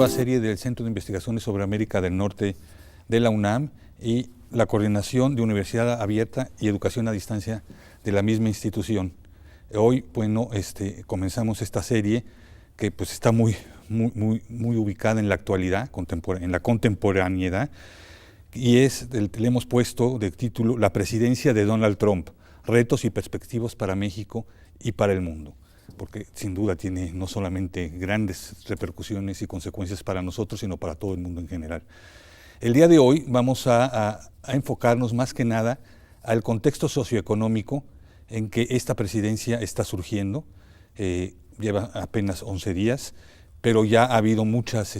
nueva serie del Centro de Investigaciones sobre América del Norte de la UNAM y la coordinación de Universidad Abierta y Educación a Distancia de la misma institución. Hoy, bueno, comenzamos esta serie que pues está muy ubicada en la actualidad, en la contemporaneidad, y le hemos puesto de título La presidencia de Donald Trump, retos y perspectivas para México y para el mundo, porque sin duda tiene no solamente grandes repercusiones y consecuencias para nosotros, sino para todo el mundo en general. El día de hoy vamos a enfocarnos más que nada al contexto socioeconómico en que esta presidencia está surgiendo. Lleva apenas 11 días, pero ya ha habido muchas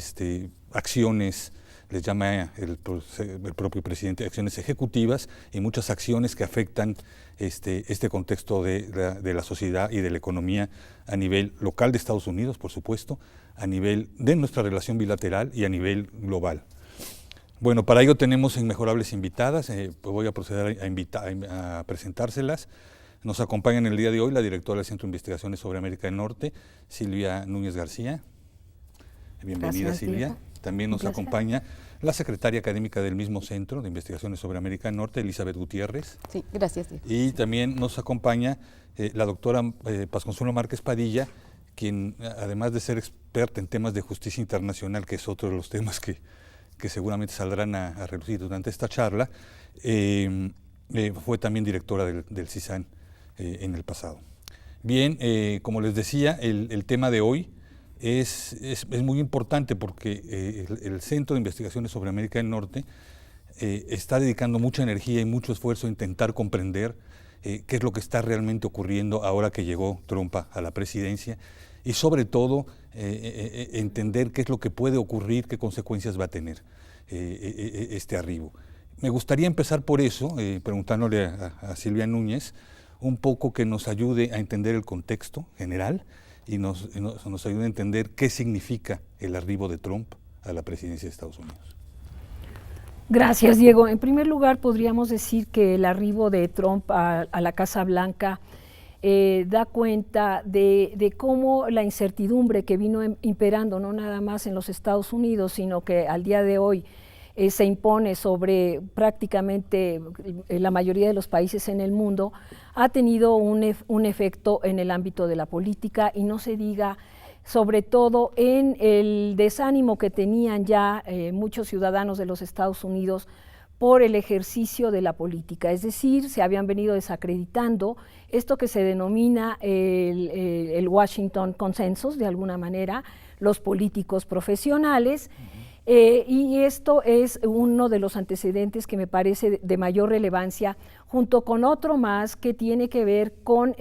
acciones, les llama el propio presidente, acciones ejecutivas y muchas acciones que afectan este contexto de la sociedad y de la economía a nivel local de Estados Unidos, por supuesto, a nivel de nuestra relación bilateral y a nivel global. Bueno, para ello tenemos inmejorables invitadas, pues voy a proceder a presentárselas. Nos acompaña en el día de hoy la directora del Centro de Investigaciones sobre América del Norte, Silvia Núñez García. Bienvenida, gracias, Silvia. Diego. También nos acompaña la secretaria académica del mismo Centro de Investigaciones sobre América del Norte, Elizabeth Gutiérrez. Sí, gracias, Diego. Y también nos acompaña la doctora Paz Consuelo Márquez Padilla, quien, además de ser experta en temas de justicia internacional, que es otro de los temas que seguramente saldrán a relucir durante esta charla, fue también directora del CISAN en el pasado. Bien, como les decía, el tema de hoy es muy importante porque el Centro de Investigaciones sobre América del Norte está dedicando mucha energía y mucho esfuerzo a intentar comprender qué es lo que está realmente ocurriendo ahora que llegó Trump a la presidencia y sobre todo entender qué es lo que puede ocurrir, qué consecuencias va a tener este arribo. Me gustaría empezar por eso, preguntándole a Silvia Núñez un poco que nos ayude a entender el contexto general y nos ayude a entender qué significa el arribo de Trump a la presidencia de Estados Unidos. Gracias, Diego. En primer lugar, podríamos decir que el arribo de Trump a la Casa Blanca da cuenta de cómo la incertidumbre que vino imperando no nada más en los Estados Unidos, sino que al día de hoy se impone sobre prácticamente la mayoría de los países en el mundo, ha tenido un efecto en el ámbito de la política y no se diga sobre todo en el desánimo que tenían ya muchos ciudadanos de los Estados Unidos por el ejercicio de la política, es decir, se habían venido desacreditando esto que se denomina el Washington Consensus, de alguna manera, los políticos profesionales, y esto es uno de los antecedentes que me parece de mayor relevancia, junto con otro más que tiene que ver con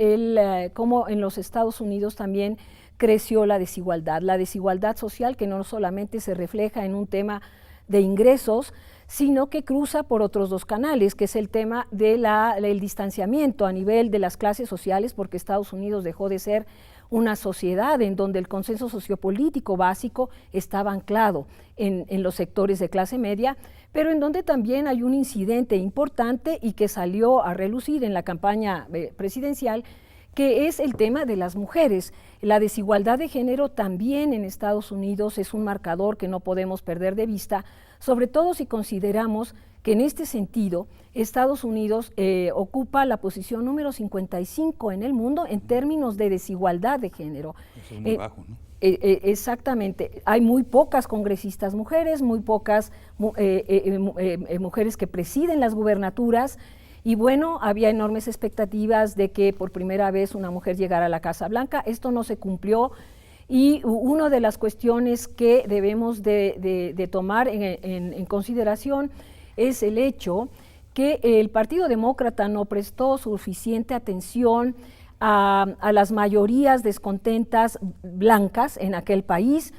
cómo en los Estados Unidos también creció la desigualdad social que no solamente se refleja en un tema de ingresos, sino que cruza por otros dos canales, que es el tema del distanciamiento a nivel de las clases sociales, porque Estados Unidos dejó de ser una sociedad en donde el consenso sociopolítico básico estaba anclado en los sectores de clase media, pero en donde también hay un incidente importante y que salió a relucir en la campaña presidencial, que es el tema de las mujeres. La desigualdad de género también en Estados Unidos es un marcador que no podemos perder de vista, sobre todo si consideramos que en este sentido Estados Unidos ocupa la posición número 55 en el mundo en términos de desigualdad de género. Eso es muy bajo, ¿no? Exactamente, hay muy pocas congresistas mujeres, muy pocas mujeres que presiden las gubernaturas, y bueno, había enormes expectativas de que por primera vez una mujer llegara a la Casa Blanca. Esto no se cumplió y una de las cuestiones que debemos de tomar en consideración es el hecho que el Partido Demócrata no prestó suficiente atención a las mayorías descontentas blancas en aquel país.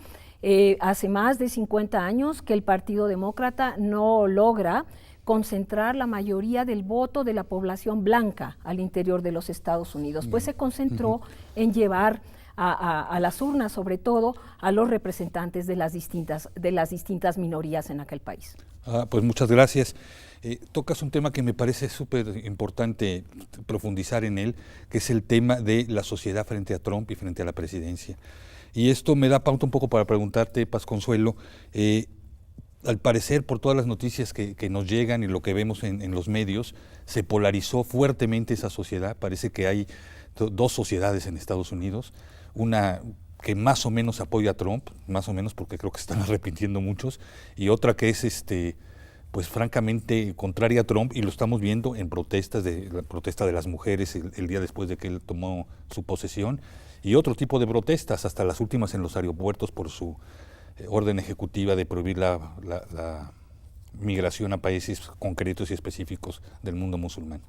Hace más de 50 años que el Partido Demócrata no logra concentrar la mayoría del voto de la población blanca al interior de los Estados Unidos, pues se concentró en llevar a las urnas, sobre todo, a los representantes de las distintas minorías en aquel país. Pues muchas gracias. Tocas un tema que me parece súper importante profundizar en él, que es el tema de la sociedad frente a Trump y frente a la presidencia. Y esto me da pauta un poco para preguntarte, Paz Consuelo, al parecer, por todas las noticias que nos llegan y lo que vemos en los medios, se polarizó fuertemente esa sociedad. Parece que hay dos sociedades en Estados Unidos, una que más o menos apoya a Trump, más o menos porque creo que se están arrepintiendo muchos, y otra que es pues francamente contraria a Trump, y lo estamos viendo en protestas, la protesta de las mujeres el día después de que él tomó su posesión, y otro tipo de protestas, hasta las últimas en los aeropuertos por su orden ejecutiva de prohibir la migración a países concretos y específicos del mundo musulmán.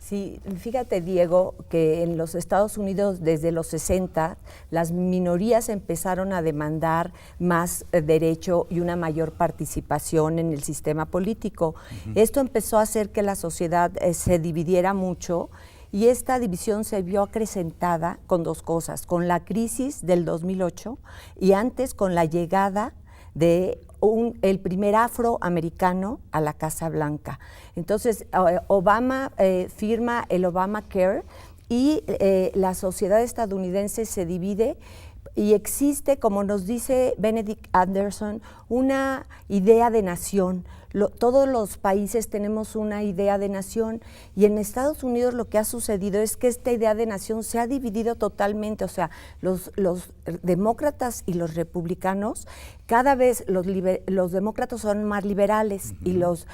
Sí, fíjate, Diego, que en los Estados Unidos desde los 60 las minorías empezaron a demandar más derecho y una mayor participación en el sistema político. Esto empezó a hacer que la sociedad se dividiera mucho, y esta división se vio acrecentada con dos cosas: con la crisis del 2008 y antes con la llegada de el primer afroamericano a la Casa Blanca. Entonces, Obama firma el Obamacare, y la sociedad estadounidense se divide, y existe, como nos dice Benedict Anderson, una idea de nación. Todos los países tenemos una idea de nación, y en Estados Unidos lo que ha sucedido es que esta idea de nación se ha dividido totalmente. O sea, los demócratas y los republicanos, cada vez los demócratas son más liberales y los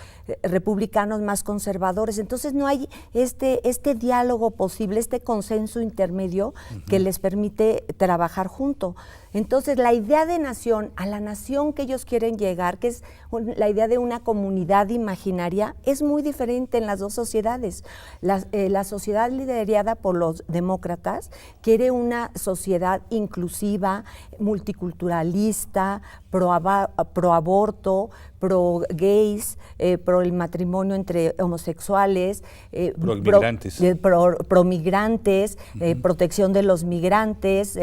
republicanos más conservadores. Entonces no hay este diálogo posible, este consenso intermedio que les permite trabajar juntos. Entonces, la idea de nación, a la nación que ellos quieren llegar, que es la idea de una comunidad imaginaria, es muy diferente en las dos sociedades. La sociedad liderada por los demócratas quiere una sociedad inclusiva, multiculturalista, pro aborto, pro gays, pro el matrimonio entre homosexuales, pro migrantes, protección de los migrantes,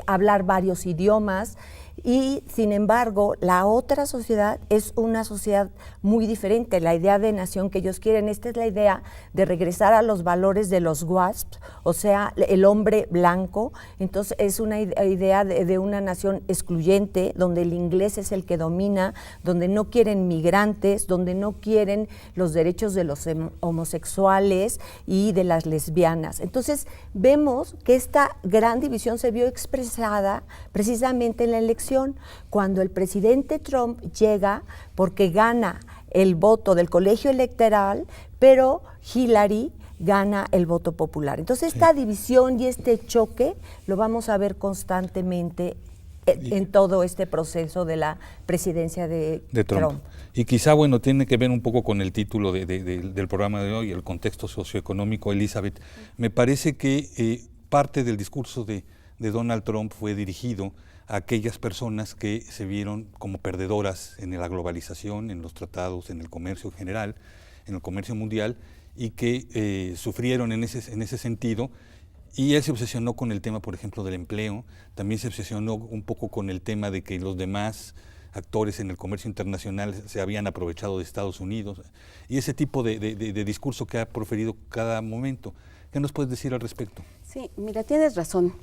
hablar varios idiomas. Y sin embargo, la otra sociedad es una sociedad muy diferente. La idea de nación que ellos quieren, esta es la idea de regresar a los valores de los WASP, o sea, el hombre blanco. Entonces es una idea de una nación excluyente, donde el inglés es el que domina, donde no quieren migrantes, donde no quieren los derechos de los homosexuales y de las lesbianas. Entonces vemos que esta gran división se vio expresada precisamente en la elección, cuando el presidente Trump llega porque gana el voto del colegio electoral, pero Hillary gana el voto popular. Entonces esta división y este choque lo vamos a ver constantemente en todo este proceso de la presidencia de Trump. Y quizá, bueno, tiene que ver un poco con el título del programa de hoy, el contexto socioeconómico, Elizabeth. Me parece que parte del discurso de Donald Trump fue dirigido a aquellas personas que se vieron como perdedoras en la globalización, en los tratados, en el comercio en general, en el comercio mundial, y que sufrieron en ese sentido. Y él se obsesionó con el tema, por ejemplo, del empleo. También se obsesionó un poco con el tema de que los demás actores en el comercio internacional se habían aprovechado de Estados Unidos, y ese tipo de discurso que ha proferido cada momento. ¿Qué nos puedes decir al respecto? Sí, mira, tienes razón.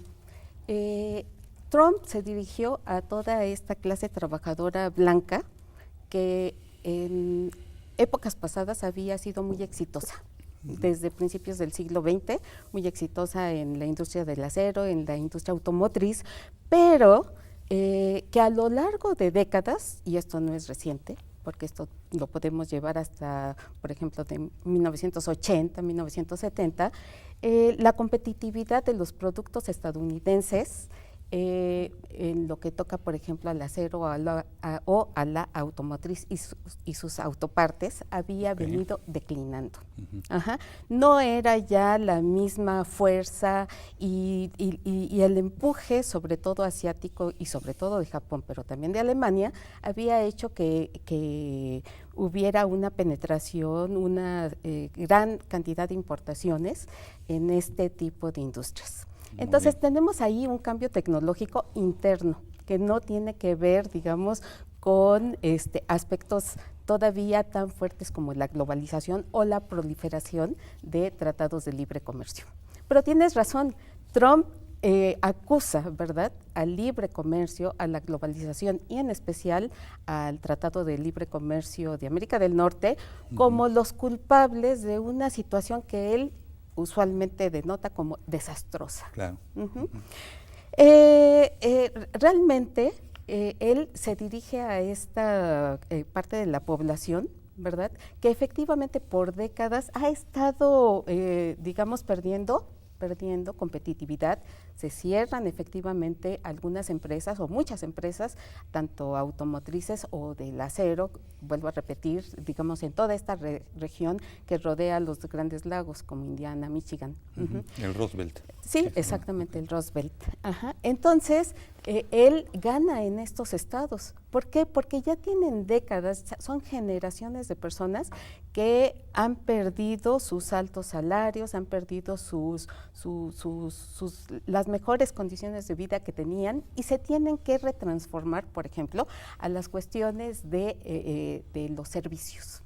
Trump se dirigió a toda esta clase trabajadora blanca que en épocas pasadas había sido muy exitosa. Desde principios del siglo XX, muy exitosa en la industria del acero, en la industria automotriz, pero que a lo largo de décadas, y esto no es reciente, porque esto lo podemos llevar hasta, por ejemplo, de 1980, 1970, la competitividad de los productos estadounidenses en lo que toca, por ejemplo, al acero o a la automotriz y sus autopartes, había venido declinando. No era ya la misma fuerza y el empuje, sobre todo asiático y sobre todo de Japón, pero también de Alemania, había hecho que hubiera una penetración, una gran cantidad de importaciones en este tipo de industrias. Entonces tenemos ahí un cambio tecnológico interno que no tiene que ver, digamos, con aspectos todavía tan fuertes como la globalización o la proliferación de tratados de libre comercio. Pero tienes razón, Trump acusa, ¿verdad?, al libre comercio, a la globalización y en especial al Tratado de Libre Comercio de América del Norte como los culpables de una situación que él usualmente denota como desastrosa. Claro. Realmente él se dirige a esta parte de la población, ¿verdad?, que efectivamente por décadas ha estado, digamos, perdiendo competitividad. Se cierran efectivamente algunas empresas o muchas empresas, tanto automotrices o del acero, vuelvo a repetir, digamos, en toda esta región que rodea los grandes lagos como Indiana, Michigan. El Rust Belt. Sí, exactamente, el Rust Belt. Entonces, él gana en estos estados. ¿Por qué? Porque ya tienen décadas, son generaciones de personas que han perdido sus altos salarios, han perdido las mejores condiciones de vida que tenían y se tienen que retransformar, por ejemplo, a las cuestiones de los servicios.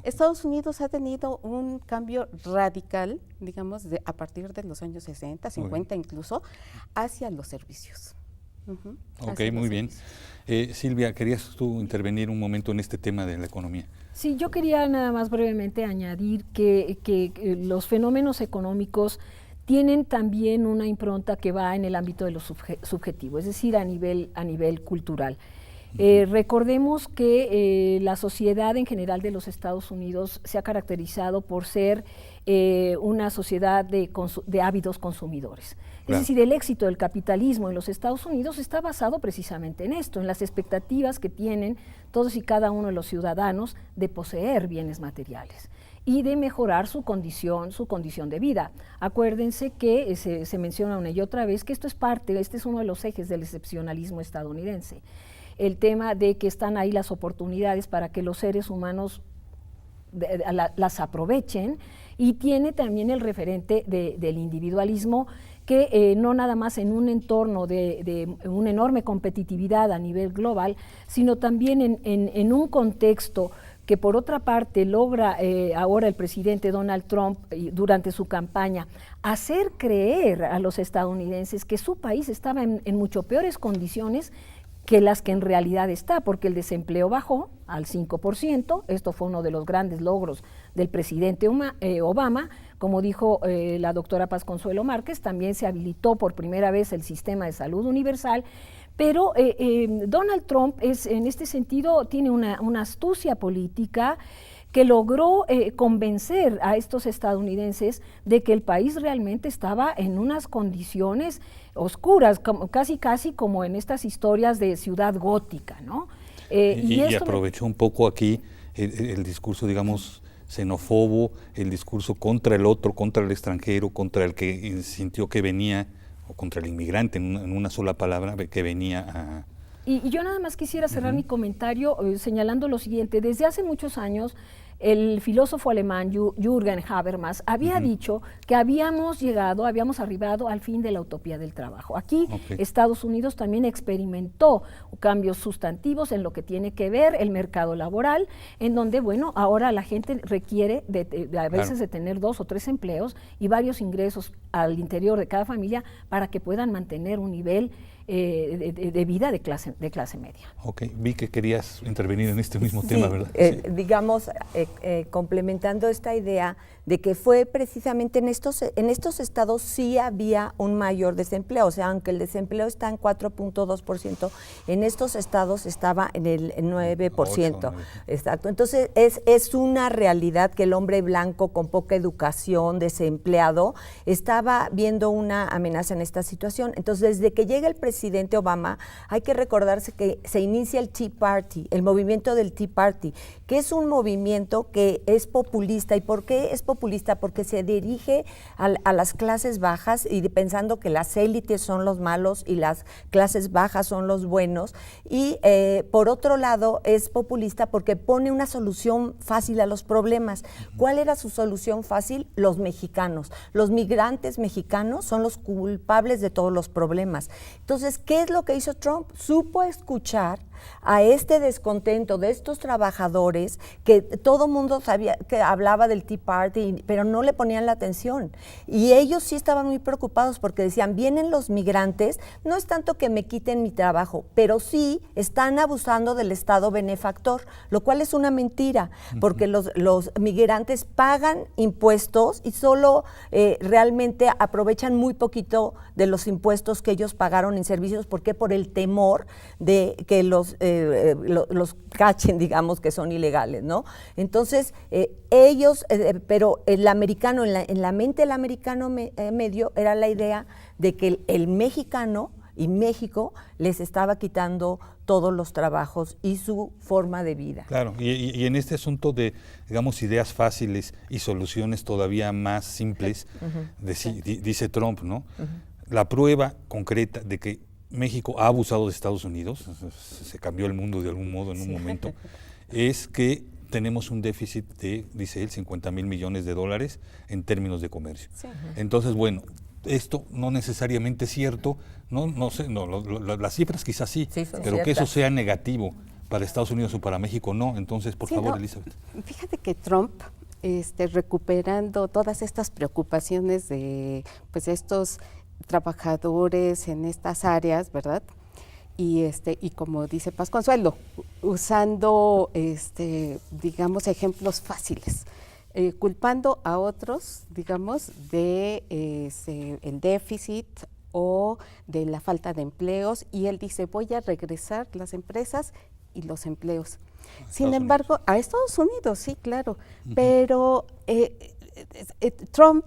Estados Unidos ha tenido un cambio radical, digamos, a partir de los años 60, 50 incluso, hacia los servicios. Ok, muy bien. Silvia, ¿querías tú intervenir un momento en este tema de la economía? Sí, yo quería nada más brevemente añadir que los fenómenos económicos tienen también una impronta que va en el ámbito de lo subjetivo, es decir, a nivel cultural. Recordemos que la sociedad en general de los Estados Unidos se ha caracterizado por ser una sociedad de ávidos consumidores. Claro. Es decir, el éxito del capitalismo en los Estados Unidos está basado precisamente en esto, en las expectativas que tienen todos y cada uno de los ciudadanos de poseer bienes materiales y de mejorar su condición de vida. Acuérdense que se menciona una y otra vez que este es uno de los ejes del excepcionalismo estadounidense. El tema de que están ahí las oportunidades para que los seres humanos las aprovechen, y tiene también el referente del individualismo que no nada más en un entorno de una enorme competitividad a nivel global, sino también en un contexto que por otra parte logra ahora el presidente Donald Trump durante su campaña hacer creer a los estadounidenses que su país estaba en mucho peores condiciones que las que en realidad está, porque el desempleo bajó al 5%, esto fue uno de los grandes logros del presidente Obama, como dijo la doctora Paz Consuelo Márquez, también se habilitó por primera vez el sistema de salud universal, pero Donald Trump en este sentido tiene una astucia política que logró convencer a estos estadounidenses de que el país realmente estaba en unas condiciones oscuras, casi como en estas historias de ciudad gótica, ¿no? Y aprovechó un poco aquí el discurso, digamos, xenófobo, el discurso contra el otro, contra el extranjero, contra el que sintió que venía, o contra el inmigrante, en una sola palabra, que venía a... Y yo nada más quisiera cerrar mi comentario señalando lo siguiente. Desde hace muchos años, el filósofo alemán Jürgen Habermas había dicho que habíamos arribado al fin de la utopía del trabajo. Aquí Estados Unidos también experimentó cambios sustantivos en lo que tiene que ver el mercado laboral, en donde, bueno, ahora la gente requiere a veces de tener 2 o 3 empleos y varios ingresos al interior de cada familia para que puedan mantener un nivel de vida de clase media. Ok, vi que querías intervenir en este mismo tema, ¿verdad? Digamos, complementando esta idea de que fue precisamente en estos estados sí había un mayor desempleo, o sea, aunque el desempleo está en 4.2%, en estos estados estaba en el 9%. Exacto. Entonces, es una realidad que el hombre blanco con poca educación, desempleado, estaba viendo una amenaza en esta situación. Entonces, desde que llega el presidente Obama, hay que recordarse que se inicia el Tea Party, el movimiento del Tea Party, que es un movimiento que es populista. ¿Y por qué es populista? Porque se dirige a las clases bajas y pensando que las élites son los malos y las clases bajas son los buenos. Y por otro lado es populista porque pone una solución fácil a los problemas. ¿Cuál era su solución fácil? Los mexicanos. Los migrantes mexicanos son los culpables de todos los problemas. Entonces Entonces, ¿qué es lo que hizo Trump? Supo escuchar a este descontento de estos trabajadores que todo mundo sabía que hablaba del Tea Party, pero no le ponían la atención. Y ellos sí estaban muy preocupados porque decían, vienen los migrantes, no es tanto que me quiten mi trabajo, pero sí están abusando del Estado benefactor, lo cual es una mentira, porque los migrantes pagan impuestos y solo realmente aprovechan muy poquito de los impuestos que ellos pagaron en servicios. ¿Por qué? Por el temor de que los cachen, digamos, que son ilegales, ¿no? Entonces, ellos, pero el americano, en la mente del americano medio, era la idea de que el mexicano y México les estaba quitando todos los trabajos y su forma de vida. Claro, y en este asunto de, digamos, ideas fáciles y soluciones todavía más simples, dice Trump, ¿no? La prueba concreta de que México ha abusado de Estados Unidos, se cambió el mundo de algún modo en un momento, es que tenemos un déficit de, dice él, 50,000 millones de dólares en términos de comercio. Sí. Entonces, bueno, esto no necesariamente es cierto, no sé, las cifras quizás sí, pero ciertas. Que eso sea negativo para Estados Unidos o para México, no. Entonces, por favor, Elizabeth. Fíjate que Trump, recuperando todas estas preocupaciones de pues estos trabajadores en estas áreas, ¿verdad? Y como dice Paz Consuelo, usando digamos ejemplos fáciles, culpando a otros, digamos, de el déficit o de la falta de empleos, y él dice, voy a regresar las empresas y los empleos. Sin embargo, a Estados Unidos, sí, claro, pero Trump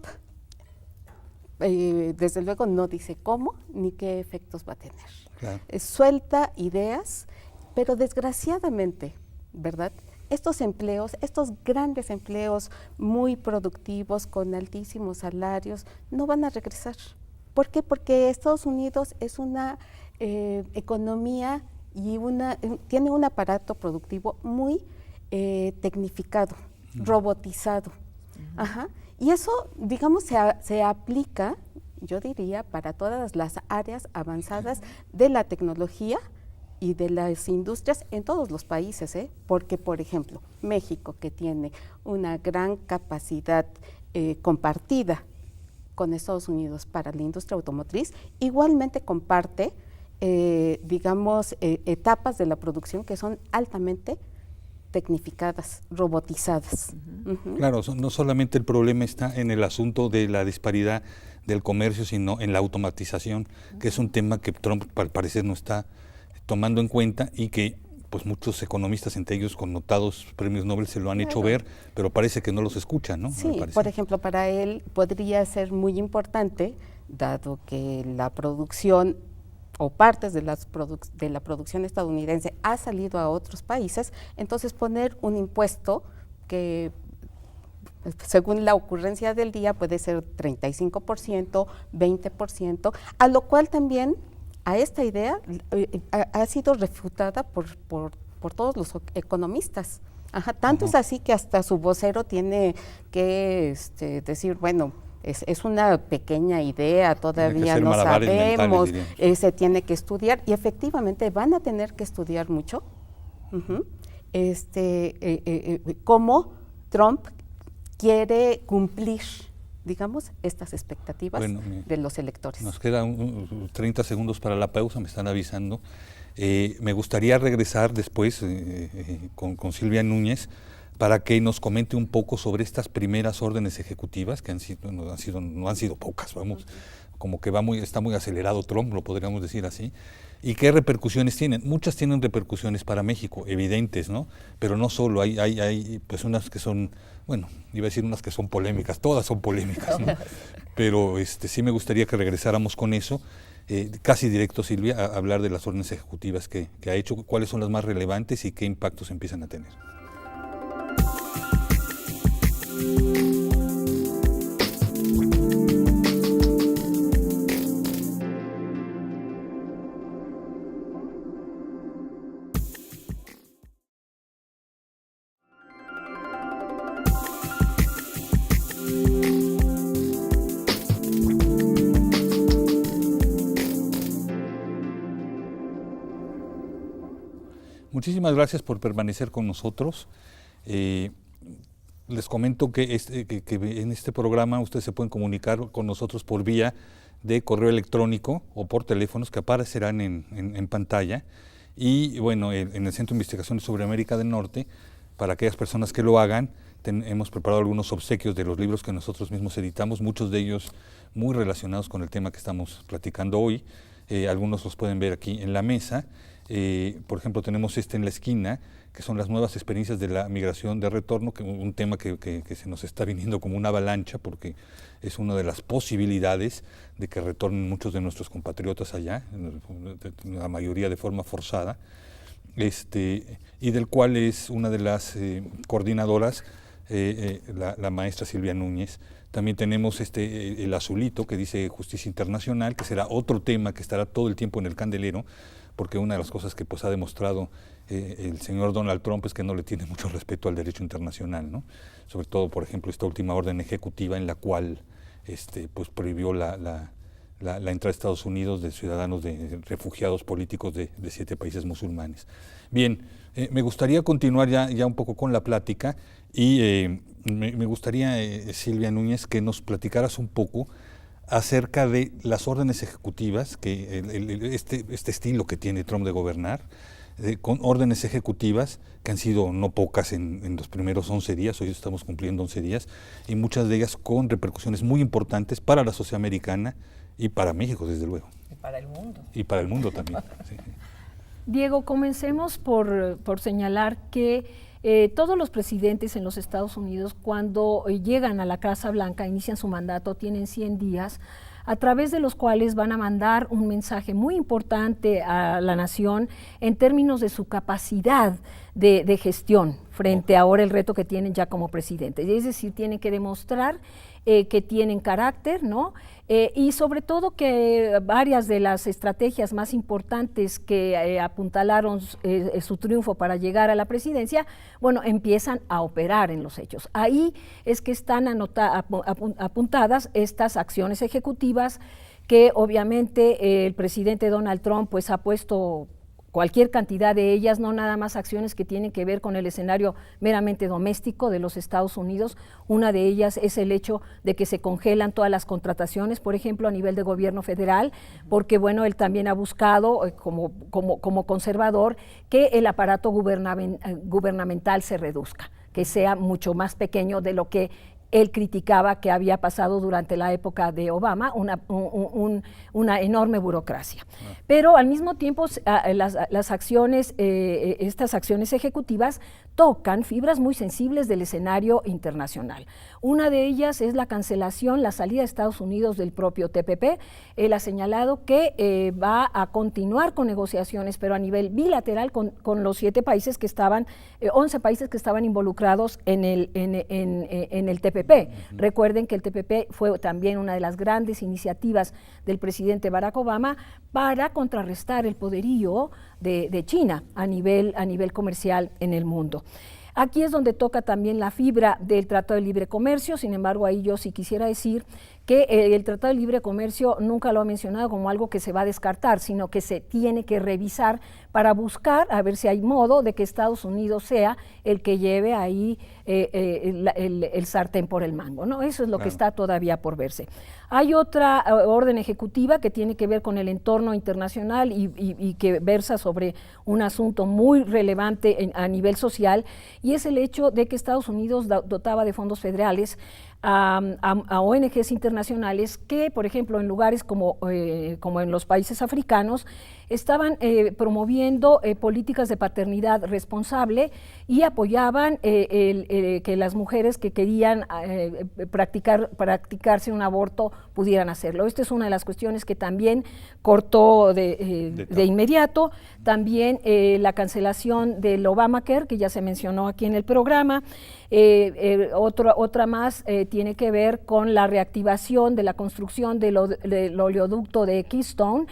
desde luego no dice cómo ni qué efectos va a tener. Claro. Suelta ideas, pero desgraciadamente, ¿verdad? Estos empleos, estos grandes empleos muy productivos con altísimos salarios, no van a regresar. ¿Por qué? Porque Estados Unidos es una economía y tiene un aparato productivo muy tecnificado, robotizado. Ajá. Y eso, digamos, se aplica, yo diría, para todas las áreas avanzadas de la tecnología y de las industrias en todos los países, porque, por ejemplo, México, que tiene una gran capacidad compartida con Estados Unidos para la industria automotriz, igualmente comparte, digamos, etapas de la producción que son altamente tecnificadas, robotizadas. Claro, no solamente el problema está en el asunto de la disparidad del comercio, sino en la automatización, que es un tema que Trump al parecer no está tomando en cuenta y que pues muchos economistas, entre ellos con notados premios Nobel, se lo han hecho ver, pero parece que no los escuchan, ¿no? Sí, por ejemplo, para él podría ser muy importante, dado que la producción o partes de la producción estadounidense ha salido a otros países, entonces poner un impuesto que, según la ocurrencia del día, puede ser 35%, 20%, a lo cual también a esta idea ha sido refutada por todos los economistas. Ajá, tanto es así que hasta su vocero tiene que decir, bueno, es una pequeña idea, todavía no sabemos, se tiene que estudiar, y efectivamente van a tener que estudiar mucho cómo Trump quiere cumplir, digamos, estas expectativas de los electores. Nos quedan 30 segundos para la pausa, me están avisando. Me gustaría regresar después con Silvia Núñez para que nos comente un poco sobre estas primeras órdenes ejecutivas, que no han sido pocas, vamos, como que está muy acelerado Trump, lo podríamos decir así, y qué repercusiones tienen. Muchas tienen repercusiones para México, evidentes, ¿no? Pero no solo, hay pues unas que son, bueno, iba a decir unas que son polémicas, todas son polémicas, ¿no? Pero sí me gustaría que regresáramos con eso, casi directo, Silvia, a hablar de las órdenes ejecutivas que ha hecho, cuáles son las más relevantes y qué impactos empiezan a tener. Muchísimas gracias por permanecer con nosotros. Les comento que en este programa ustedes se pueden comunicar con nosotros por vía de correo electrónico o por teléfonos que aparecerán en pantalla. Y bueno, en el Centro de Investigaciones sobre América del Norte, para aquellas personas que lo hagan, hemos preparado algunos obsequios de los libros que nosotros mismos editamos, muchos de ellos muy relacionados con el tema que estamos platicando hoy. Algunos los pueden ver aquí en la mesa. Por ejemplo, tenemos en la esquina, que son las nuevas experiencias de la migración de retorno, que un tema que se nos está viniendo como una avalancha, porque es una de las posibilidades de que retornen muchos de nuestros compatriotas allá, la mayoría de forma forzada, y del cual es una de las coordinadoras, la maestra Silvia Núñez. También tenemos el azulito que dice Justicia Internacional, que será otro tema que estará todo el tiempo en el candelero, porque una de las cosas que pues ha demostrado el señor Donald Trump es que no le tiene mucho respeto al derecho internacional, ¿no? Sobre todo, por ejemplo, esta última orden ejecutiva en la cual pues prohibió la entrada a Estados Unidos de ciudadanos de refugiados políticos de 7 países musulmanes. Bien, me gustaría continuar ya un poco con la plática y me gustaría, Silvia Núñez, que nos platicaras un poco acerca de las órdenes ejecutivas, que este estilo que tiene Trump de gobernar, con órdenes ejecutivas que han sido no pocas en los primeros 11 días, hoy estamos cumpliendo 11 días, y muchas de ellas con repercusiones muy importantes para la sociedad americana y para México, desde luego. Y para el mundo. Y para el mundo también. Sí. Diego, comencemos por señalar que todos los presidentes en los Estados Unidos, cuando llegan a la Casa Blanca, inician su mandato, tienen 100 días, a través de los cuales van a mandar un mensaje muy importante a la nación en términos de su capacidad de gestión frente ahora el reto que tienen ya como presidentes. Es decir, tienen que demostrar que tienen carácter, ¿no? Y sobre todo que varias de las estrategias más importantes que apuntalaron su triunfo para llegar a la presidencia, bueno, empiezan a operar en los hechos. Ahí es que están apuntadas estas acciones ejecutivas que obviamente el presidente Donald Trump pues ha puesto cualquier cantidad de ellas, no nada más acciones que tienen que ver con el escenario meramente doméstico de los Estados Unidos. Una de ellas es el hecho de que se congelan todas las contrataciones, por ejemplo, a nivel de gobierno federal, porque bueno, él también ha buscado, como conservador, que el aparato gubernamental se reduzca, que sea mucho más pequeño de lo que él criticaba que había pasado durante la época de Obama, una enorme burocracia. Pero al mismo tiempo las acciones, estas acciones ejecutivas tocan fibras muy sensibles del escenario internacional. Una de ellas es la cancelación, la salida de Estados Unidos del propio TPP. Él ha señalado que va a continuar con negociaciones, pero a nivel bilateral con los 7 países que estaban, 11 países que estaban involucrados en el TPP. Recuerden que el TPP fue también una de las grandes iniciativas del presidente Barack Obama para contrarrestar el poderío de China a nivel comercial en el mundo. Aquí es donde toca también la fibra del Tratado de Libre Comercio. Sin embargo, ahí yo sí quisiera decir que el Tratado de Libre Comercio nunca lo ha mencionado como algo que se va a descartar, sino que se tiene que revisar para buscar a ver si hay modo de que Estados Unidos sea el que lleve ahí el sartén por el mango, ¿no? Eso es lo que está todavía por verse. Hay otra orden ejecutiva que tiene que ver con el entorno internacional y que versa sobre un asunto muy relevante a nivel social, y es el hecho de que Estados Unidos dotaba de fondos federales a ONGs internacionales que, por ejemplo, en lugares como en los países africanos, estaban promoviendo políticas de paternidad responsable y apoyaban que las mujeres que querían practicarse un aborto pudieran hacerlo. Esta es una de las cuestiones que también cortó de inmediato. También la cancelación del Obamacare, que ya se mencionó aquí en el programa. Otra más tiene que ver con la reactivación de la construcción del oleoducto de Keystone,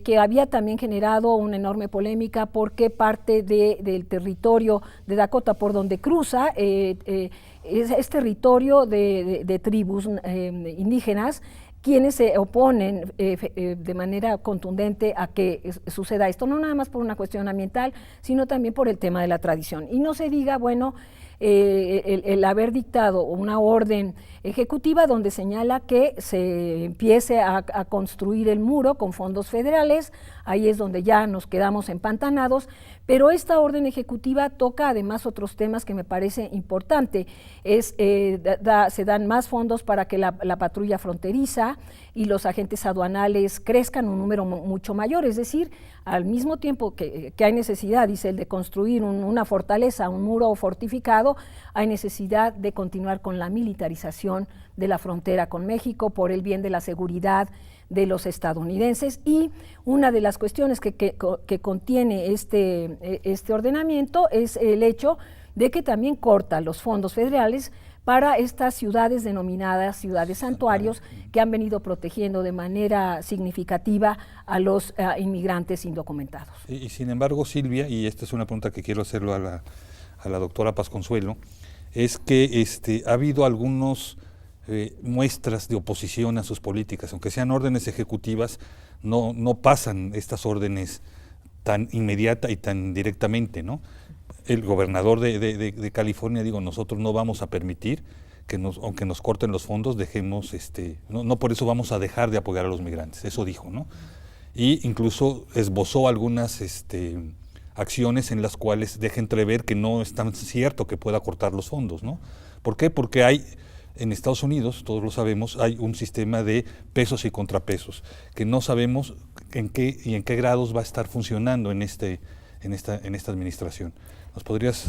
que había también generado una enorme polémica porque parte del territorio de Dakota por donde cruza es territorio de tribus indígenas quienes se oponen de manera contundente a que suceda esto, no nada más por una cuestión ambiental, sino también por el tema de la tradición. Y no se diga, bueno, el haber dictado una orden ejecutiva donde señala que se empiece a construir el muro con fondos federales, ahí es donde ya nos quedamos empantanados, pero esta orden ejecutiva toca además otros temas que me parece importante, se dan más fondos para que la patrulla fronteriza y los agentes aduanales crezcan un número mucho mayor, es decir, al mismo tiempo que hay necesidad, dice él, de construir una fortaleza, un muro fortificado, hay necesidad de continuar con la militarización de la frontera con México por el bien de la seguridad de los estadounidenses. Y una de las cuestiones que contiene este ordenamiento es el hecho de que también corta los fondos federales para estas ciudades denominadas ciudades santuarios que han venido protegiendo de manera significativa a los inmigrantes indocumentados. Y sin embargo, Silvia, y esta es una pregunta que quiero hacerlo a la doctora Paz Consuelo, es que ha habido algunos muestras de oposición a sus políticas, aunque sean órdenes ejecutivas, no pasan estas órdenes tan inmediata y tan directamente, ¿no? El gobernador de California, nosotros no vamos a permitir que aunque nos corten los fondos, dejemos, no por eso vamos a dejar de apoyar a los migrantes, eso dijo, ¿no? Y incluso esbozó algunas acciones en las cuales deja entrever que no es tan cierto que pueda cortar los fondos, ¿no? ¿Por qué? Porque hay, en Estados Unidos, todos lo sabemos, hay un sistema de pesos y contrapesos, que no sabemos en qué grados va a estar funcionando en esta administración. ¿Nos podrías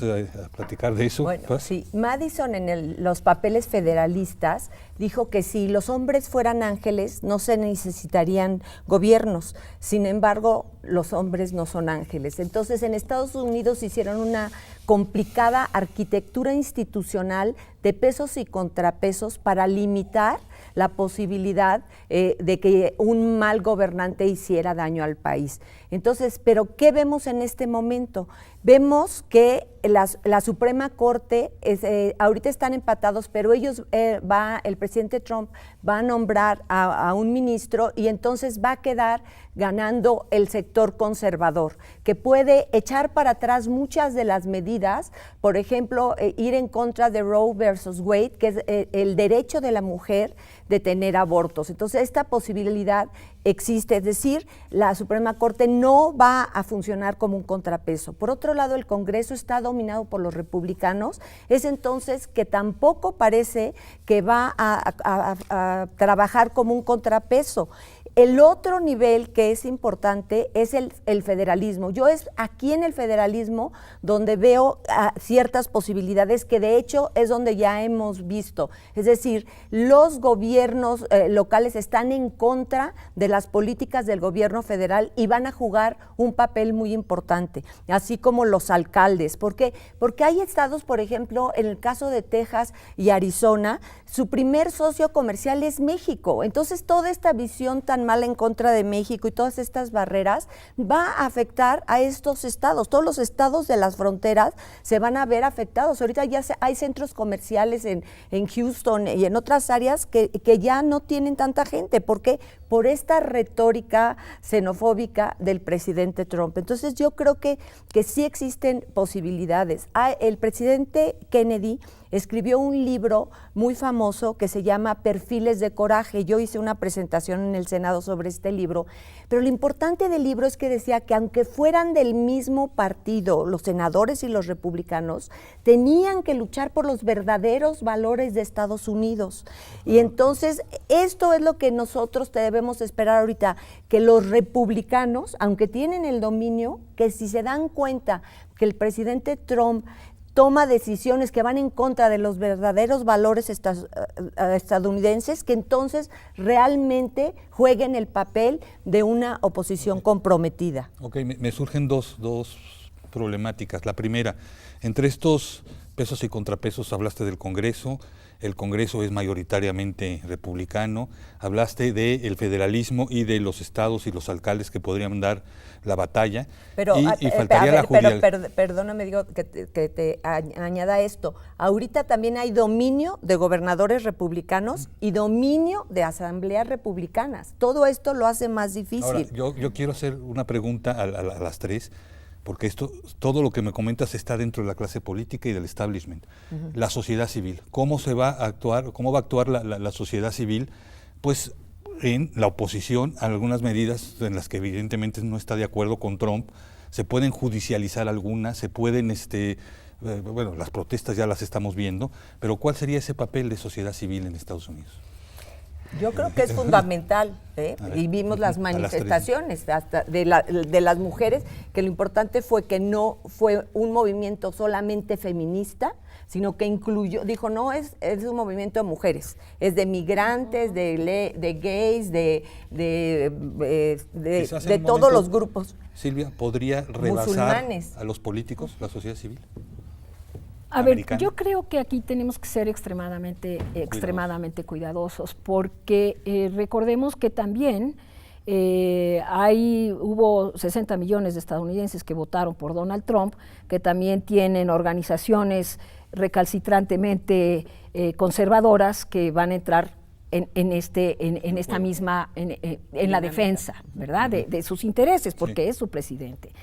platicar de eso? Bueno, sí. Madison en los papeles federalistas dijo que si los hombres fueran ángeles no se necesitarían gobiernos. Sin embargo, los hombres no son ángeles. Entonces, en Estados Unidos hicieron una complicada arquitectura institucional de pesos y contrapesos para limitar la posibilidad de que un mal gobernante hiciera daño al país. Entonces, ¿pero qué vemos en este momento? Vemos que la Suprema Corte, ahorita están empatados, pero el presidente Trump va a nombrar a un ministro y entonces va a quedar ganando el sector conservador, que puede echar para atrás muchas de las medidas, por ejemplo, ir en contra de Roe versus Wade, que es el derecho de la mujer de tener abortos. Entonces, esta posibilidad existe, es decir, la Suprema Corte no va a funcionar como un contrapeso. Por otro lado, el Congreso está dominado por los republicanos, es entonces que tampoco parece que va a trabajar como un contrapeso. El otro nivel que es importante es el federalismo. Yo es aquí en el federalismo donde veo ciertas posibilidades que de hecho es donde ya hemos visto. Es decir, los gobiernos locales están en contra de las políticas del gobierno federal y van a jugar un papel muy importante, así como los alcaldes. ¿Por qué? Porque hay estados, por ejemplo, en el caso de Texas y Arizona, su primer socio comercial es México. Entonces, toda esta visión tan mala en contra de México y todas estas barreras va a afectar a estos estados. Todos los estados de las fronteras se van a ver afectados. Ahorita ya hay centros comerciales en Houston y en otras áreas que ya no tienen tanta gente. ¿Por qué? Por esta retórica xenofóbica del presidente Trump. Entonces, yo creo que sí existen posibilidades. El presidente Kennedy escribió un libro muy famoso que se llama Perfiles de Coraje. Yo hice una presentación en el Senado sobre este libro, pero lo importante del libro es que decía que aunque fueran del mismo partido, los senadores y los republicanos, tenían que luchar por los verdaderos valores de Estados Unidos. Y entonces, esto es lo que nosotros debemos esperar ahorita, que los republicanos, aunque tienen el dominio, que si se dan cuenta que el presidente Trump toma decisiones que van en contra de los verdaderos valores estadounidenses, que entonces realmente jueguen el papel de una oposición comprometida. Ok, me surgen dos problemáticas. La primera, entre estos pesos y contrapesos, hablaste del Congreso, el Congreso es mayoritariamente republicano, hablaste del federalismo y de los estados y los alcaldes que podrían dar la batalla, pero, y faltaría la judicial. Perdóname, digo, que te añada esto. Ahorita también hay dominio de gobernadores republicanos y dominio de asambleas republicanas. Todo esto lo hace más difícil. Ahora, yo quiero hacer una pregunta a las tres, porque todo lo que me comentas está dentro de la clase política y del establishment. La sociedad civil, ¿cómo va a actuar la sociedad civil? Pues en la oposición a algunas medidas en las que evidentemente no está de acuerdo con Trump, se pueden judicializar algunas, se pueden, bueno, las protestas ya las estamos viendo, pero ¿cuál sería ese papel de sociedad civil en Estados Unidos? Yo creo que es fundamental, y vimos las manifestaciones hasta de las mujeres, que lo importante fue que no fue un movimiento solamente feminista, sino que incluyó, dijo, no es un movimiento de mujeres, es de migrantes, de gays, de todos los grupos. Silvia, ¿podría rebasar musulmanes a los políticos, la sociedad civil? A ver, yo creo que aquí tenemos que ser extremadamente cuidadosos, porque recordemos que también hubo 60 millones de estadounidenses que votaron por Donald Trump, que también tienen organizaciones recalcitrantemente conservadoras que van a entrar en esta misma, en la defensa, ¿verdad?, de sus intereses, porque es su presidente.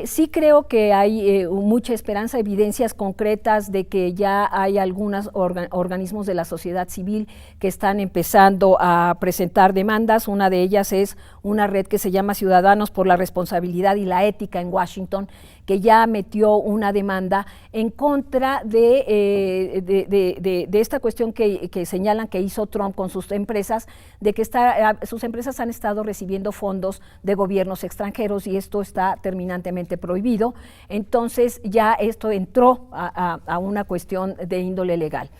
Sí creo que hay mucha esperanza, evidencias concretas de que ya hay algunos organismos de la sociedad civil que están empezando a presentar demandas. Una de ellas es una red que se llama Ciudadanos por la Responsabilidad y la Ética en Washington, que ya metió una demanda en contra de esta cuestión que señalan que hizo Trump con sus empresas, de que sus empresas han estado recibiendo fondos de gobiernos extranjeros y esto está terminantemente prohibido. Entonces ya esto entró a una cuestión de índole legal.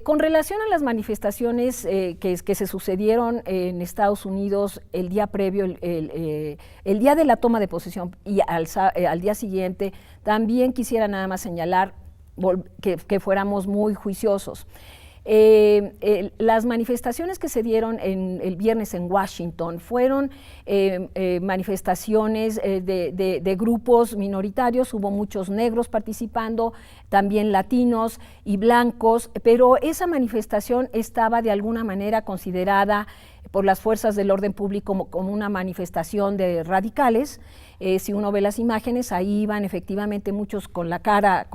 Con relación a las manifestaciones que se sucedieron en Estados Unidos el día previo, el día de la toma de posesión y al día siguiente, también quisiera nada más señalar que fuéramos muy juiciosos. Las manifestaciones que se dieron el viernes en Washington fueron manifestaciones de grupos minoritarios, hubo muchos negros participando, también latinos y blancos, pero esa manifestación estaba de alguna manera considerada por las fuerzas del orden público como una manifestación de radicales. Si uno ve las imágenes, ahí iban efectivamente muchos con la cara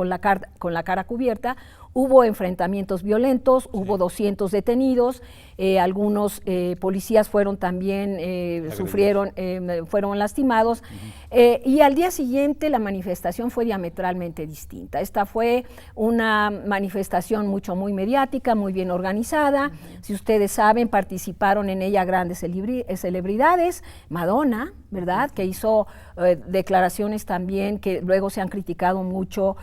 cubierta. Hubo enfrentamientos violentos, hubo 200 detenidos, algunos policías fueron también, fueron lastimados, y al día siguiente la manifestación fue diametralmente distinta. Esta fue una manifestación muy mediática, muy bien organizada. Si ustedes saben, participaron en ella grandes celebridades, Madonna, ¿verdad?, que hizo declaraciones también que luego se han criticado mucho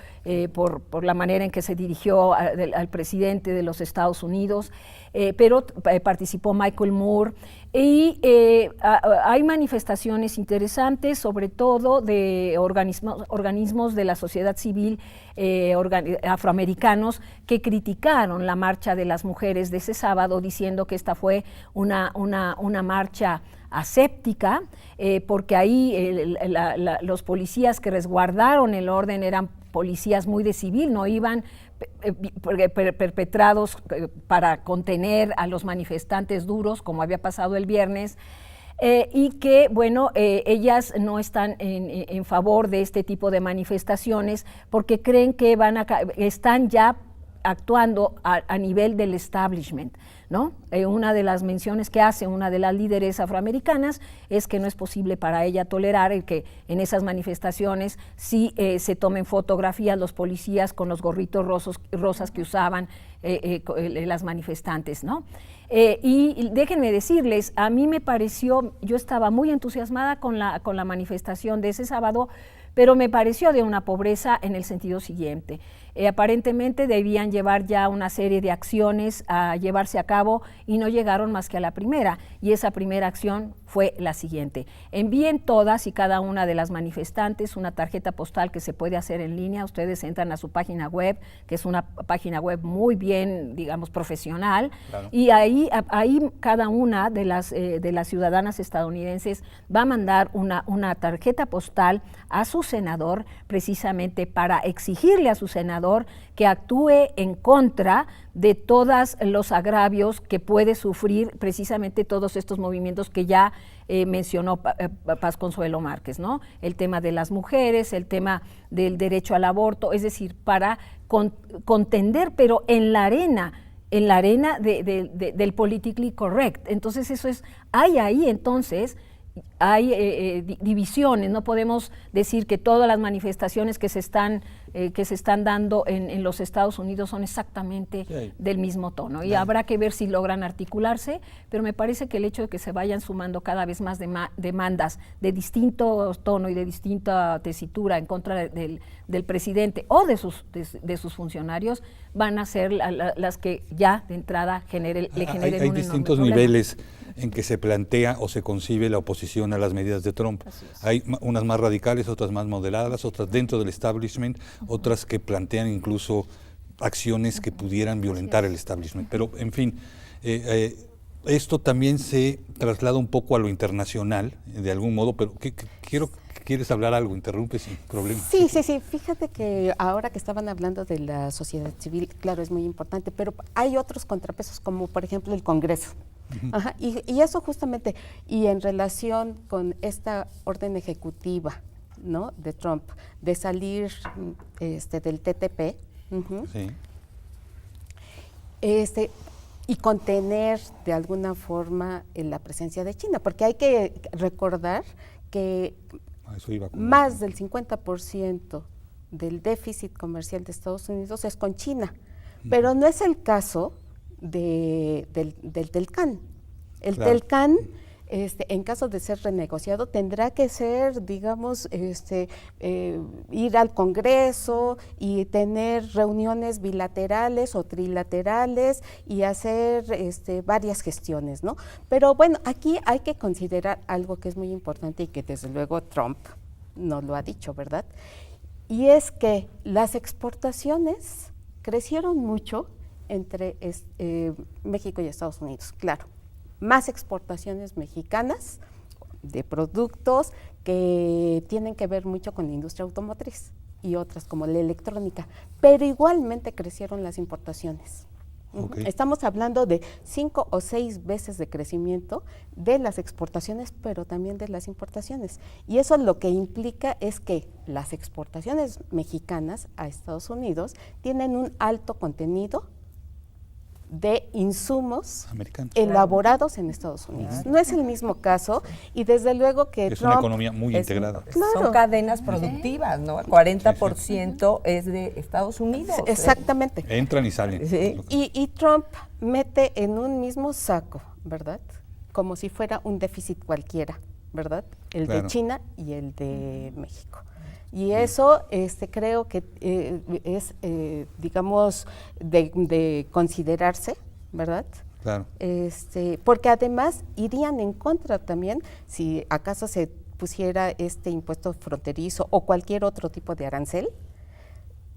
por la manera en que se dirigió al presidente de los Estados Unidos, pero participó Michael Moore, y hay manifestaciones interesantes, sobre todo de organismos de la sociedad civil afroamericanos que criticaron la marcha de las mujeres de ese sábado, diciendo que esta fue una marcha aséptica, porque ahí los policías que resguardaron el orden eran policías muy de civil, no iban perpetrados para contener a los manifestantes duros, como había pasado el viernes, y que, bueno, ellas no están en favor de este tipo de manifestaciones porque creen que están ya actuando a nivel del establishment, ¿no? Una de las menciones que hace una de las líderes afroamericanas es que no es posible para ella tolerar el que en esas manifestaciones sí se tomen fotografías los policías con los gorritos rosas que usaban las manifestantes, ¿no? Y déjenme decirles, a mí me pareció, yo estaba muy entusiasmada con la manifestación de ese sábado, pero me pareció de una pobreza en el sentido siguiente. Aparentemente debían llevar ya una serie de acciones a llevarse a cabo y no llegaron más que a la primera, y esa primera acción fue la siguiente: envíen todas y cada una de las manifestantes una tarjeta postal que se puede hacer en línea. Ustedes entran a su página web, que es una página web muy bien, digamos, profesional, claro. Y ahí cada una de las ciudadanas estadounidenses va a mandar una tarjeta postal a su senador, precisamente para exigirle a su senador que actúe en contra de todos los agravios que puede sufrir precisamente todos estos movimientos que ya mencionó Paz Consuelo Márquez, ¿no? El tema de las mujeres, el tema del derecho al aborto, es decir, para contender, pero en la arena del politically correct. Entonces hay ahí entonces hay divisiones. No podemos decir que todas las manifestaciones que se están dando en los Estados Unidos son exactamente del mismo tono, y habrá que ver si logran articularse, pero me parece que el hecho de que se vayan sumando cada vez más demandas de distinto tono y de distinta tesitura en contra del presidente o de sus funcionarios van a ser las que ya de entrada le generen hay un distintos enorme niveles en que se plantea o se concibe la oposición a las medidas de Trump. Hay unas más radicales, otras más moderadas, otras dentro del establishment, otras que plantean incluso acciones que pudieran violentar el establishment. Pero, en fin, esto también se traslada un poco a lo internacional, de algún modo, pero ¿quieres hablar algo? Interrumpe sin problema. Sí. Fíjate que ahora que estaban hablando de la sociedad civil, claro, es muy importante, pero hay otros contrapesos, como por ejemplo el Congreso. Ajá, y eso justamente, y en relación con esta orden ejecutiva, ¿no?, de Trump, de salir del TTP, y contener de alguna forma la presencia de China, porque hay que recordar que más del 50% del déficit comercial de Estados Unidos es con China, pero no es el caso del Telcán. El Telcán, en caso de ser renegociado, tendrá que ser, digamos, ir al Congreso y tener reuniones bilaterales o trilaterales y hacer varias gestiones, ¿no? Pero bueno, aquí hay que considerar algo que es muy importante y que desde luego Trump nos lo ha dicho, ¿verdad? Y es que las exportaciones crecieron mucho entre México y Estados Unidos, claro. Más exportaciones mexicanas de productos que tienen que ver mucho con la industria automotriz y otras como la electrónica, pero igualmente crecieron las importaciones. Estamos hablando de 5 o 6 veces de crecimiento de las exportaciones, pero también de las importaciones. Y eso lo que implica es que las exportaciones mexicanas a Estados Unidos tienen un alto contenido de insumos elaborados en Estados Unidos. No es el mismo caso, y desde luego que es una economía muy integrada. Claro. Son cadenas productivas, ¿no? El 40% es de Estados Unidos. Exactamente. Entran y salen. Sí. Y Trump mete en un mismo saco, ¿verdad?, como si fuera un déficit cualquiera, ¿verdad?, el de China y el de México. Y eso creo que es, digamos, de considerarse, ¿verdad? Claro. Porque además irían en contra también si acaso se pusiera este impuesto fronterizo o cualquier otro tipo de arancel,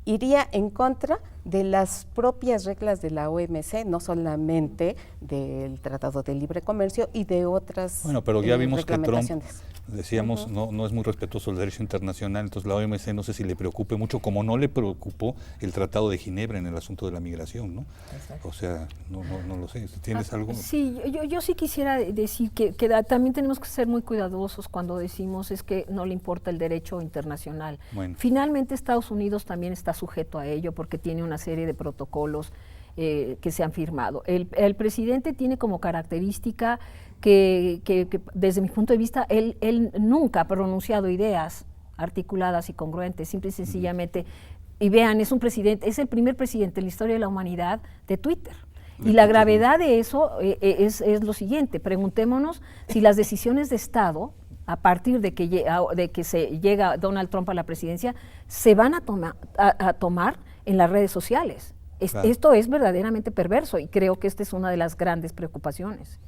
iría en contra de las propias reglas de la OMC, no solamente del Tratado de Libre Comercio y de otras pero ya vimos que Trump, decíamos, no es muy respetuoso del derecho internacional, entonces la OMC no sé si le preocupe mucho, como no le preocupó el Tratado de Ginebra en el asunto de la migración, ¿no? Exacto. O sea, no lo sé, ¿tienes algo? Sí, yo sí quisiera decir que también tenemos que ser muy cuidadosos cuando decimos es que no le importa el derecho internacional. Bueno. Finalmente Estados Unidos también está sujeto a ello porque tiene una serie de protocolos que se han firmado. El presidente tiene como característica que desde mi punto de vista, él nunca ha pronunciado ideas articuladas y congruentes, simple y sencillamente, y vean, es el primer presidente en la historia de la humanidad de Twitter. Y la gravedad de eso es lo siguiente: preguntémonos si las decisiones de Estado a partir de que se llega Donald Trump a la presidencia, se van a tomar en las redes sociales. Claro. Esto es verdaderamente perverso y creo que esta es una de las grandes preocupaciones.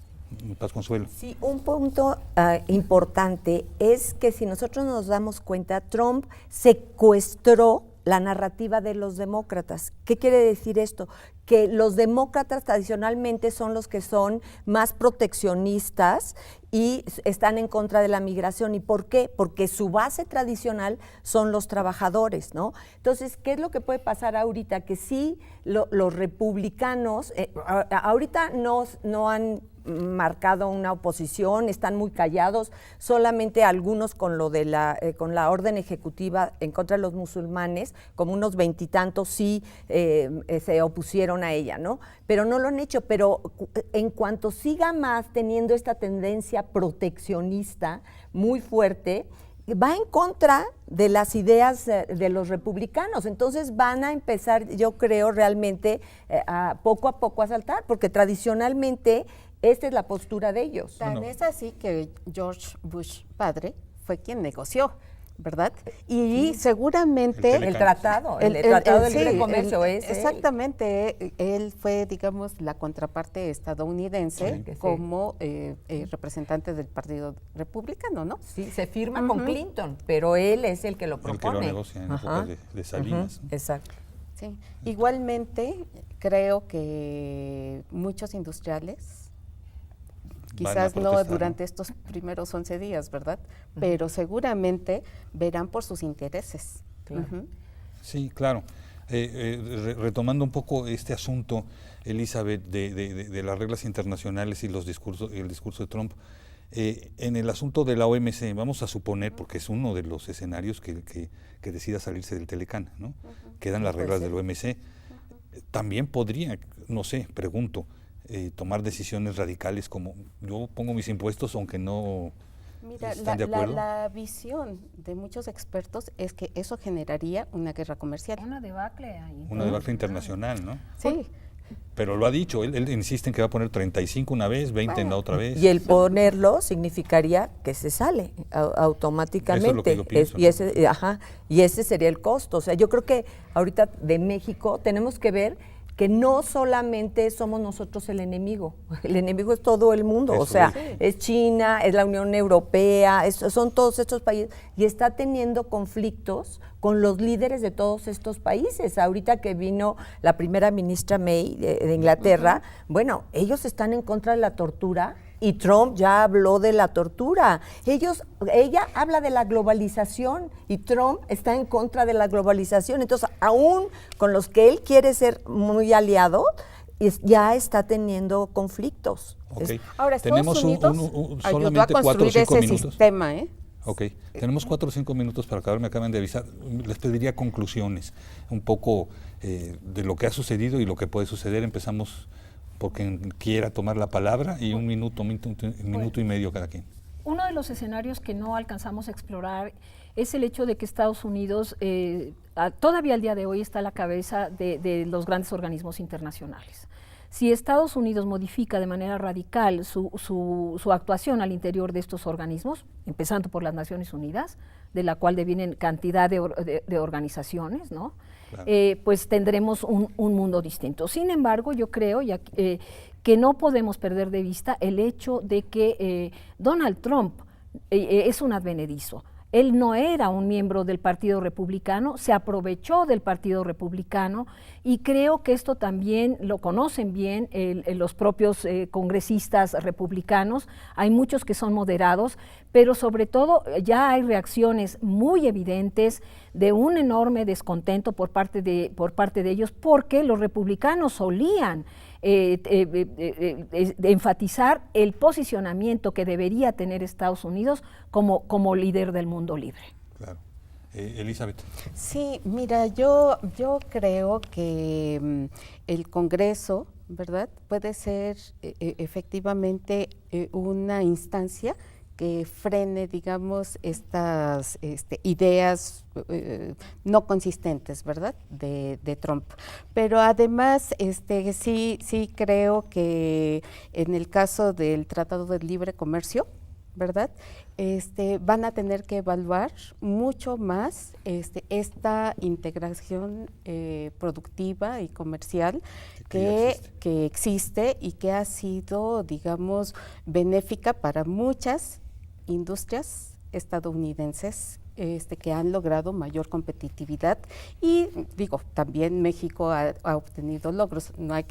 Paz Consuelo. Sí, un punto importante es que si nosotros nos damos cuenta, Trump secuestró la narrativa de los demócratas. ¿Qué quiere decir esto? Que los demócratas tradicionalmente son los que son más proteccionistas y están en contra de la migración. ¿Y por qué? Porque su base tradicional son los trabajadores, ¿no? Entonces, ¿qué es lo que puede pasar ahorita? Que sí, los republicanos, ahorita no han marcado una oposición, están muy callados, solamente algunos con lo de con la orden ejecutiva en contra de los musulmanes, como unos 20 y tantos sí se opusieron a ella, ¿no? Pero no lo han hecho, pero en cuanto siga más teniendo esta tendencia proteccionista muy fuerte, va en contra de las ideas de los republicanos, entonces van a empezar, yo creo, realmente poco a poco a saltar, porque tradicionalmente esta es la postura de ellos. Tan es así que George Bush padre fue quien negoció, ¿verdad? Y seguramente el tratado del libre comercio es exactamente, él fue, digamos, la contraparte estadounidense como representante del Partido Republicano, ¿no? Sí, se firma con Clinton, pero él es el que lo propone. El que lo negocia en época de Salinas. ¿No? Exacto. Sí. Igualmente, creo que muchos industriales, quizás no durante estos primeros 11 días, ¿verdad? Pero seguramente verán por sus intereses. Claro. Sí, claro. Retomando un poco este asunto, Elizabeth, de las reglas internacionales y el discurso de Trump, en el asunto de la OMC, vamos a suponer, porque es uno de los escenarios que decida salirse del Telecán, ¿no? Quedan las reglas del OMC. También podría, no sé, pregunto, tomar decisiones radicales como yo pongo mis impuestos aunque no están de acuerdo. La visión de muchos expertos es que eso generaría una guerra comercial. Una debacle ahí. Una debacle internacional, ¿no? Sí. Pero lo ha dicho, él insiste en que va a poner 35 una vez, 20 en la otra vez. Y el ponerlo significaría que se sale automáticamente. Eso es lo que yo pienso, y ese sería el costo. O sea, yo creo que ahorita de México tenemos que ver que no solamente somos nosotros el enemigo es todo el mundo, Eso o sea, es. es China, es la Unión Europea, son todos estos países, y está teniendo conflictos con los líderes de todos estos países. Ahorita que vino la primera ministra May de Inglaterra, bueno, ellos están en contra de la tortura, y Trump ya habló de la tortura. Ella habla de la globalización y Trump está en contra de la globalización. Entonces, aún con los que él quiere ser muy aliado, ya está teniendo conflictos. Okay. Ahora, Estados Unidos ayudó a solamente 4 o construir 5 ese minutos. sistema, Ok, tenemos 4 o 5 minutos para acabar, me acaban de avisar. Les pediría conclusiones, un poco de lo que ha sucedido y lo que puede suceder. Empezamos por quien quiera tomar la palabra y un minuto y medio cada quien. Uno de los escenarios que no alcanzamos a explorar es el hecho de que Estados Unidos todavía al día de hoy está a la cabeza de los grandes organismos internacionales. Si Estados Unidos modifica de manera radical su actuación al interior de estos organismos, empezando por las Naciones Unidas, de la cual devienen cantidad de organizaciones, ¿no? Claro. Pues tendremos un mundo distinto. Sin embargo, yo creo que no podemos perder de vista el hecho de que Donald Trump es un advenedizo. Él no era un miembro del Partido Republicano, se aprovechó del Partido Republicano y creo que esto también lo conocen bien los propios congresistas republicanos. Hay muchos que son moderados, pero sobre todo ya hay reacciones muy evidentes de un enorme descontento por parte de ellos, porque los republicanos solían enfatizar el posicionamiento que debería tener Estados Unidos como líder del mundo libre. Claro. Elizabeth. Sí, mira, yo creo que el Congreso, ¿verdad?, puede ser efectivamente una instancia que frene, digamos, estas ideas no consistentes, ¿verdad?, de Trump. Pero además, sí creo que en el caso del Tratado de Libre Comercio, ¿verdad? Van a tener que evaluar mucho más esta integración productiva y comercial que existe y que ha sido, digamos, benéfica para muchas industrias estadounidenses que han logrado mayor competitividad y digo, también México ha obtenido logros. No hay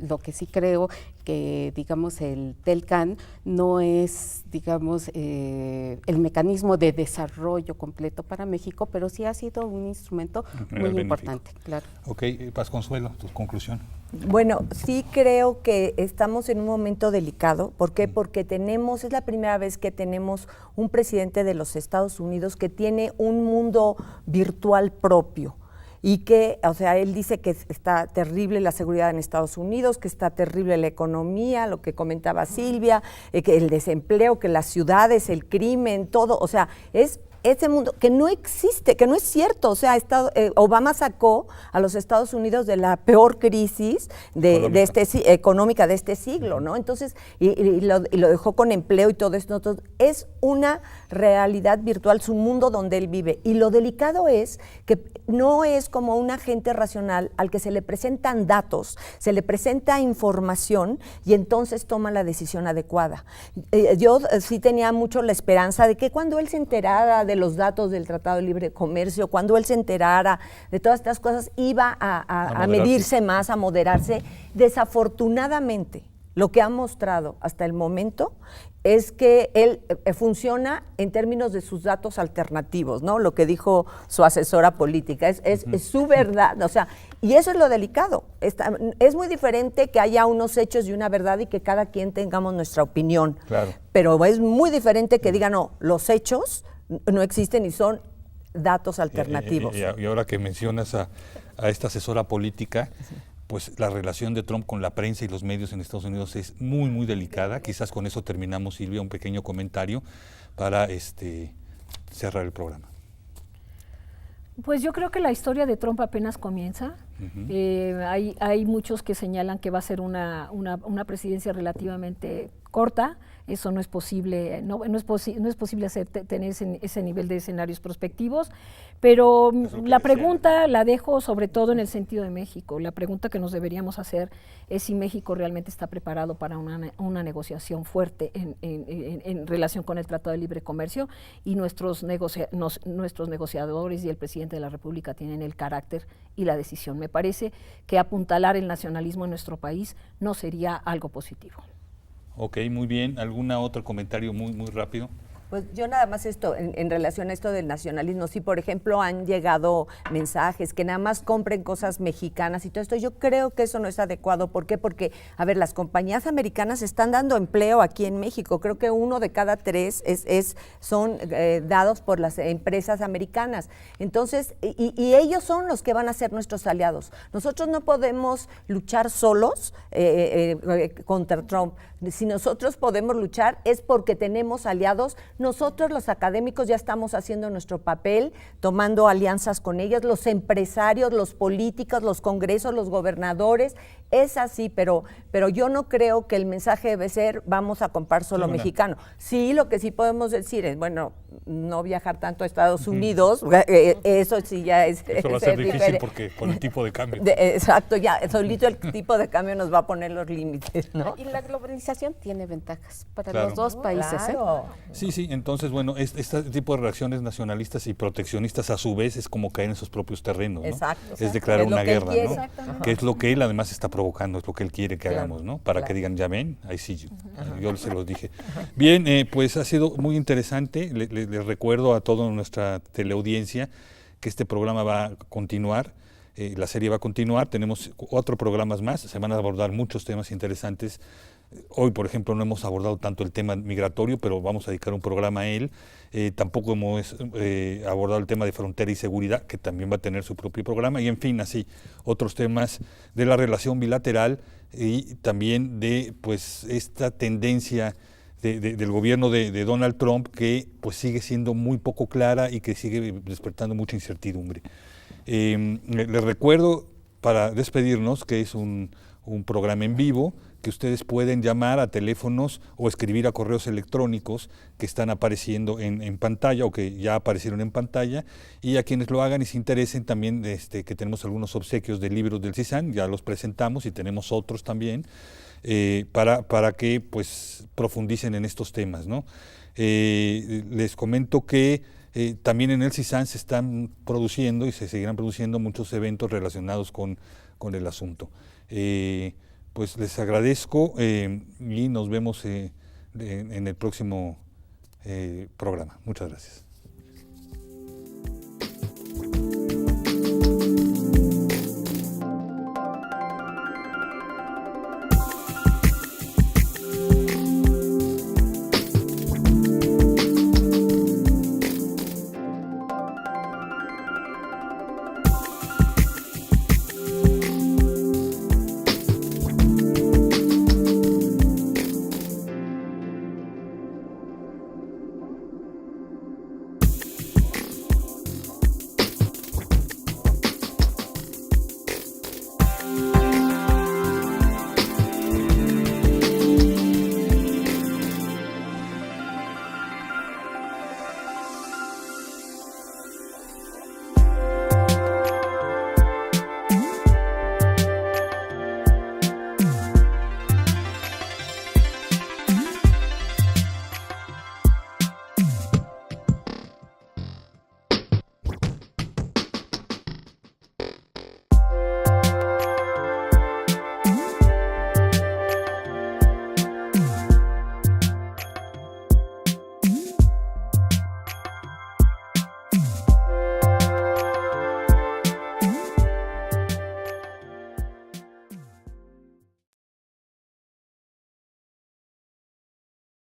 lo que sí creo que, digamos, el TELCAN no es, digamos, el mecanismo de desarrollo completo para México, pero sí ha sido un instrumento muy importante, claro. Ok, Paz Consuelo, tu conclusión. Bueno, sí creo que estamos en un momento delicado. ¿Por qué? Porque es la primera vez que tenemos un presidente de los Estados Unidos que tiene un mundo virtual propio y que, o sea, él dice que está terrible la seguridad en Estados Unidos, que está terrible la economía, lo que comentaba Silvia, que el desempleo, que las ciudades, el crimen, todo, o sea, es ese mundo que no existe, que no es cierto. O sea, Obama sacó a los Estados Unidos de la peor crisis económica de este siglo, ¿no? Entonces, y lo dejó con empleo y todo esto. Entonces, es una realidad virtual, su mundo donde él vive. Y lo delicado es que no es como un agente racional al que se le presentan datos, se le presenta información y entonces toma la decisión adecuada. Yo sí tenía mucho la esperanza de que cuando él se enterara de los datos del Tratado de Libre Comercio, cuando él se enterara de todas estas cosas, iba a medirse más, a moderarse. Desafortunadamente, lo que ha mostrado hasta el momento es que él funciona en términos de sus datos alternativos, ¿no? Lo que dijo su asesora política, es su verdad, o sea, y eso es lo delicado. Es muy diferente que haya unos hechos y una verdad y que cada quien tengamos nuestra opinión, claro. Pero es muy diferente que digan, no, los hechos no existen y son datos alternativos. Y ahora que mencionas a esta asesora política, pues la relación de Trump con la prensa y los medios en Estados Unidos es muy, muy delicada. Quizás con eso terminamos, Silvia, un pequeño comentario para cerrar el programa. Pues yo creo que la historia de Trump apenas comienza. Hay muchos que señalan que va a ser una presidencia relativamente corta. Eso no es posible, no es posible tener ese nivel de escenarios prospectivos, pero la pregunta la dejo sobre todo en el sentido de México. La pregunta que nos deberíamos hacer es si México realmente está preparado para una negociación fuerte en relación con el Tratado de Libre Comercio, y nuestros negociadores y el presidente de la República tienen el carácter y la decisión. Me parece que apuntalar el nacionalismo en nuestro país no sería algo positivo. Ok, muy bien. ¿Algún otro comentario muy, muy rápido? Pues yo nada más en relación a esto del nacionalismo, si por ejemplo han llegado mensajes que nada más compren cosas mexicanas y todo esto, yo creo que eso no es adecuado. ¿Por qué? Porque, a ver, las compañías americanas están dando empleo aquí en México. Creo que 1 de cada 3 son dados por las empresas americanas. Entonces, y ellos son los que van a ser nuestros aliados. Nosotros no podemos luchar solos contra Trump. Si nosotros podemos luchar es porque tenemos aliados. Nosotros los académicos ya estamos haciendo nuestro papel, tomando alianzas con ellas, los empresarios, los políticos, los congresos, los gobernadores, es así, pero yo no creo que el mensaje debe ser vamos a comprar solo mexicano. Sí, lo que sí podemos decir es, bueno, no viajar tanto a Estados Unidos, eso sí ya es... Eso va a ser difícil porque con el tipo de cambio. Exacto, ya, solito el tipo de cambio nos va a poner los límites, ¿no? Y la globalización tiene ventajas para claro. los dos países. Claro. Sí, entonces, bueno, este tipo de reacciones nacionalistas y proteccionistas a su vez es como caer en sus propios terrenos, ¿no? Exacto. Es declarar una guerra, ¿no? Que es lo que él además está provocando, es lo que él quiere que hagamos, ¿no? Para que digan, ya ven, ahí sí, yo se los dije. Bien, pues ha sido muy interesante. Les recuerdo a toda nuestra teleaudiencia que este programa va a continuar. La serie va a continuar, tenemos 4 programas más, se van a abordar muchos temas interesantes. Hoy, por ejemplo, no hemos abordado tanto el tema migratorio, pero vamos a dedicar un programa a él. Tampoco hemos abordado el tema de frontera y seguridad, que también va a tener su propio programa, y en fin, así, otros temas de la relación bilateral y también de pues esta tendencia del gobierno de Donald Trump, que pues sigue siendo muy poco clara y que sigue despertando mucha incertidumbre. Les recuerdo, para despedirnos, que es un programa en vivo, que ustedes pueden llamar a teléfonos o escribir a correos electrónicos que están apareciendo en pantalla o que ya aparecieron en pantalla, y a quienes lo hagan y se interesen también, que tenemos algunos obsequios de libros del CISAN, ya los presentamos y tenemos otros también, para que pues profundicen en estos temas, ¿no? Les comento que también en el CISAN se están produciendo y se seguirán produciendo muchos eventos relacionados con el asunto. Pues les agradezco y nos vemos en el próximo programa. Muchas gracias.